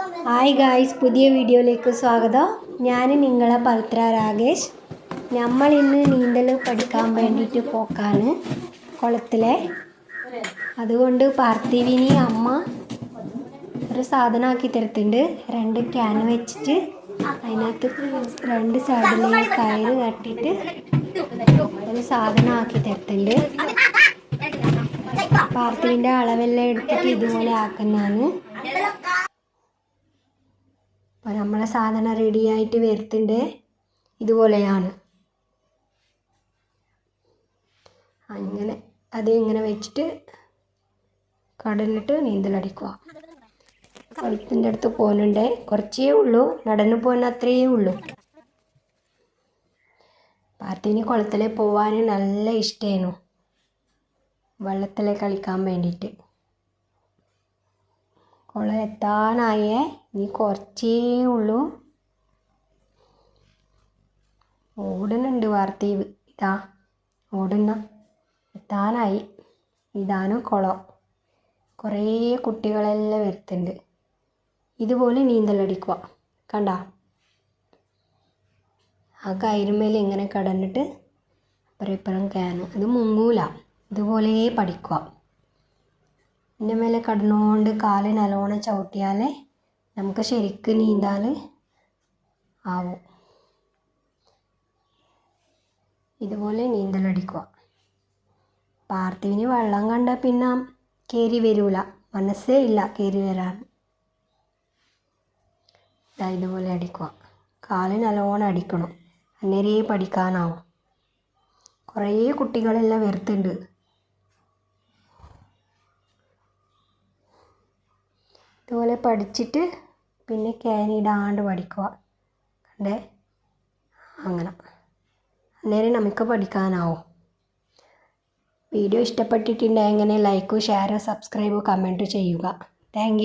Hi guys, പുതിയ വീഡിയോയിലേക്ക് സ്വാഗതം. ഞാൻ നിങ്ങളെ പവിത്ര രാകേഷ്. നമ്മൾ ഇന്ന് നീന്തൽ പഠിക്കാൻ വേണ്ടിയിട്ട് പോക്കാണ് കുളത്തിലെ. അതുകൊണ്ട് പാർത്ഥിവിനി അമ്മ ഒരു സാധനമാക്കി തരുന്നുണ്ട്. 2 ക്യാൻ വെച്ചിട്ട് അതിനകത്ത് 2 സൈഡിലേക്ക് കയറ് കെട്ടിയിട്ട് ഒരു സാധനമാക്കി തരുന്നുണ്ട്. പാർത്ഥിവിൻ്റെ അളവെല്ലാം എടുത്തിട്ട് ഇതുപോലെ ആക്കുന്നതാണ്. അപ്പോൾ നമ്മളെ സാധനം റെഡിയായിട്ട് വരുത്തുന്നുണ്ട്. ഇതുപോലെയാണ്. അങ്ങനെ ഇങ്ങനെ വെച്ചിട്ട് കടലിട്ട് നീന്തലടിക്കുക. കുളത്തിൻ്റെ അടുത്ത് പോകുന്നുണ്ട്. കുറച്ചേ ഉള്ളൂ, നടന്നു പോകുന്ന അത്രയേ ഉള്ളൂ. പാർത്ഥിവിന് കുളത്തിൽ പോകാൻ നല്ല ഇഷ്ടമായിരുന്നു, വെള്ളത്തിൽ കളിക്കാൻ വേണ്ടിയിട്ട്. കുളം എത്താനായേ, ഇനി കുറച്ചേ ഉള്ളൂ. ഓടുന്നുണ്ട് പാർത്ഥിവ്, ഇതാ ഓടുന്ന, എത്താനായി. ഇതാണ് കുളം. കുറേ കുട്ടികളെല്ലാം വരുത്തുന്നുണ്ട്. ഇതുപോലെ നീന്തലടിക്കുക. കണ്ട, ആ കയറുമേൽ ഇങ്ങനെ കടന്നിട്ട് അപ്പുറം ഇപ്പുറം ക്യാൻ, അത് മുങ്ങൂല. ഇതുപോലെ പഠിക്കുക. ഇതിൻ്റെ മേലെ കടന്നുകൊണ്ട് കാല് നല്ലോണം ചവിട്ടിയാൽ നമുക്ക് ശരിക്കും നീന്താൻ ആവും. ഇതുപോലെ നീന്തലടിക്കുക. പാർത്ഥിവിന് വെള്ളം കണ്ടാൽ പിന്നെ കയറി വരില്ല, മനസ്സേ ഇല്ല കയറി വരാൻ. ഇതുപോലെ അടിക്കുക. കാല് നല്ലോണം അടിക്കണം, അന്നേരേ പഠിക്കാനാവും. കുറേ കുട്ടികളെല്ലാം വരുത്തുന്നുണ്ട്. ഇതുപോലെ പഠിച്ചിട്ട് പിന്നെ ക്യാനിടാണ്ട് പഠിക്കുക. കണ്ടേ, അങ്ങനെ അന്നേരം നമുക്ക് പഠിക്കാനാവും. വീഡിയോ ഇഷ്ടപ്പെട്ടിട്ടുണ്ടെങ്കിൽ ലൈക്കും ഷെയറും സബ്സ്ക്രൈബും കമൻറ്റ് ചെയ്യുക. Thank you.